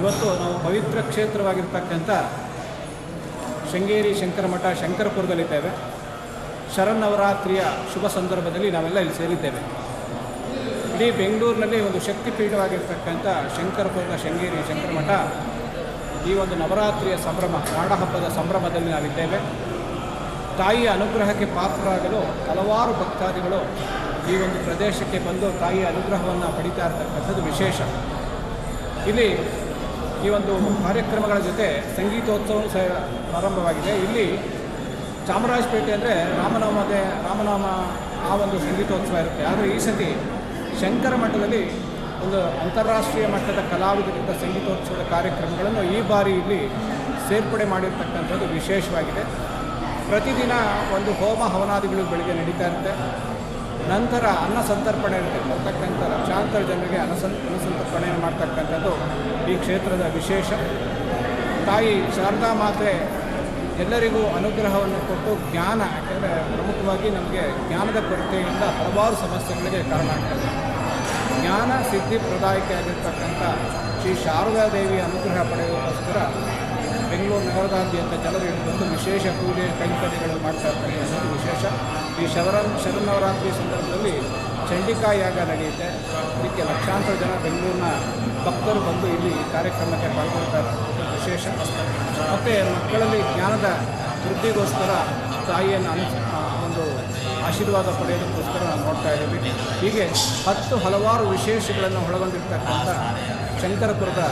ಇವತ್ತು ನಾವು ಪವಿತ್ರ ಕ್ಷೇತ್ರವಾಗಿರ್ತಕ್ಕಂಥ ಶೃಂಗೇರಿ ಶಂಕರ ಮಠ ಶಂಕರಪುರದಲ್ಲಿದ್ದೇವೆ. ಶರನ್ನವರಾತ್ರಿಯ ಶುಭ ಸಂದರ್ಭದಲ್ಲಿ ನಾವೆಲ್ಲ ಇಲ್ಲಿ ಸೇರಿದ್ದೇವೆ. ಇಡೀ ಬೆಂಗಳೂರಿನಲ್ಲಿ ಒಂದು ಶಕ್ತಿಪೀಠವಾಗಿರ್ತಕ್ಕಂಥ ಶಂಕರಪುರದ ಶೃಂಗೇರಿ ಶಂಕರ ಮಠ ಈ ಒಂದು ನವರಾತ್ರಿಯ ಸಂಭ್ರಮ, ನಾಡಹಬ್ಬದ ಸಂಭ್ರಮದಲ್ಲಿ ನಾವಿದ್ದೇವೆ. ತಾಯಿಯ ಅನುಗ್ರಹಕ್ಕೆ ಪಾತ್ರರಾಗಲು ಹಲವಾರು ಭಕ್ತಾದಿಗಳು ಈ ಒಂದು ಪ್ರದೇಶಕ್ಕೆ ಬಂದು ತಾಯಿಯ ಅನುಗ್ರಹವನ್ನು ಪಡಿತಾ ಇರತಕ್ಕಂಥದ್ದು ವಿಶೇಷ. ಇಲ್ಲಿ ಈ ಒಂದು ಕಾರ್ಯಕ್ರಮಗಳ ಜೊತೆ ಸಂಗೀತೋತ್ಸವ ಸಹ ಪ್ರಾರಂಭವಾಗಿದೆ. ಇಲ್ಲಿ ಚಾಮರಾಜಪೇಟೆ ಅಂದರೆ ರಾಮನಾಮ ಆ ಒಂದು ಸಂಗೀತೋತ್ಸವ ಇರುತ್ತೆ. ಆದರೆ ಈ ಸತಿ ಶಂಕರ ಮಠದಲ್ಲಿ ಒಂದು ಅಂತಾರಾಷ್ಟ್ರೀಯ ಮಟ್ಟದ ಕಲಾವಿದರಿಂದ ಸಂಗೀತೋತ್ಸವದ ಕಾರ್ಯಕ್ರಮಗಳನ್ನು ಈ ಬಾರಿ ಇಲ್ಲಿ ಸೇರ್ಪಡೆ ಮಾಡಿರ್ತಕ್ಕಂಥದ್ದು ವಿಶೇಷವಾಗಿದೆ. ಪ್ರತಿದಿನ ಒಂದು ಹೋಮ ಹವನಾದಿಗಳು ಬೆಳಗ್ಗೆ ನಡೀತಾ ಇರುತ್ತೆ. ನಂತರ ಅನ್ನ ಸಂತರ್ಪಣೆ ಇರುತ್ತೆ. ಬರ್ತಕ್ಕಂಥ ಲಕ್ಷಾಂತರ ಜನರಿಗೆ ಅನ್ನ ಸಂತರ್ಪಣೆಯನ್ನು ಮಾಡ್ತಕ್ಕಂಥದ್ದು ಈ ಕ್ಷೇತ್ರದ ವಿಶೇಷ. ತಾಯಿ ಶಾರದಾ ಮಾತೆ ಎಲ್ಲರಿಗೂ ಅನುಗ್ರಹವನ್ನು ಕೊಟ್ಟು ಜ್ಞಾನ, ಯಾಕೆಂದರೆ ಪ್ರಮುಖವಾಗಿ ನಮಗೆ ಜ್ಞಾನದ ಕೊರತೆಯಿಂದ ಹಲವಾರು ಸಮಸ್ಯೆಗಳಿಗೆ ಕಾರಣ ಆಗ್ತದೆ. ಜ್ಞಾನ ಸಿದ್ಧಿ ಪ್ರದಾಯಕ ಆಗಿರ್ತಕ್ಕಂಥ ಶ್ರೀ ಶಾರದಾ ದೇವಿಯ ಅನುಗ್ರಹ ಪಡೆಯೋದಕ್ಕೋಸ್ಕರ ಬೆಂಗಳೂರು ನಗರದಾದ್ಯಂತ ಜನರು ಹಿಡಿದು ವಿಶೇಷ ಪೂಜೆ ಕೈಂಕರ್ಯಗಳು ಮಾಡ್ತಾ ಇರ್ತಕ್ಕಂಥದ್ದು ವಿಶೇಷ. ಈ ಶರನ್ನವರಾತ್ರಿ ಸಂದರ್ಭದಲ್ಲಿ ಚಂಡಿಕಾ ಯಾಗ ನಡೆಯುತ್ತೆ. ಇದಕ್ಕೆ ಲಕ್ಷಾಂತರ ಜನ ಬೆಂಗಳೂರಿನ ಭಕ್ತರು ಬಂದು ಇಲ್ಲಿ ಕಾರ್ಯಕ್ರಮಕ್ಕೆ ಪಾಲ್ಗೊಳ್ತಾ ಇರ್ತಕ್ಕಂಥದ್ದು ವಿಶೇಷ. ಮತ್ತು ಮಕ್ಕಳಲ್ಲಿ ಜ್ಞಾನದ ವೃದ್ಧಿಗೋಸ್ಕರ ತಾಯಿಯನ್ನು ಒಂದು ಆಶೀರ್ವಾದ ಪಡೆಯೋದಕ್ಕೋಸ್ಕರ ನಾವು ನೋಡ್ತಾ ಇದ್ದೀವಿ. ಹೀಗೆ ಹಲವಾರು ವಿಶೇಷಗಳನ್ನು ಒಳಗೊಂಡಿರ್ತಕ್ಕಂಥ ಶಂಕರಪುರದ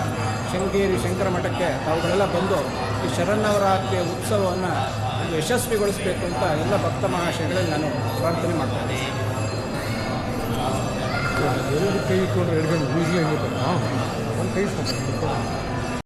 ಶೃಂಗೇರಿ ಶಂಕರ ಮಠಕ್ಕೆ ತಾವುಗಳೆಲ್ಲ ಬಂದು ಈ ಶರನ್ನವರಾತ್ರಿಯ ಉತ್ಸವವನ್ನು ಯಶಸ್ವಿಗೊಳಿಸಬೇಕು ಅಂತ ಎಲ್ಲ ಭಕ್ತ ಮಹಾಶಯಗಳಲ್ಲಿ ನಾನು ಪ್ರಾರ್ಥನೆ ಮಾಡ್ತೇನೆ. ಎರಡು ಕೈ ಇಟ್ಕೊಂಡ್ರೆ ಎರಡು ಗಂಟೆ ಒಂದು ಕೈ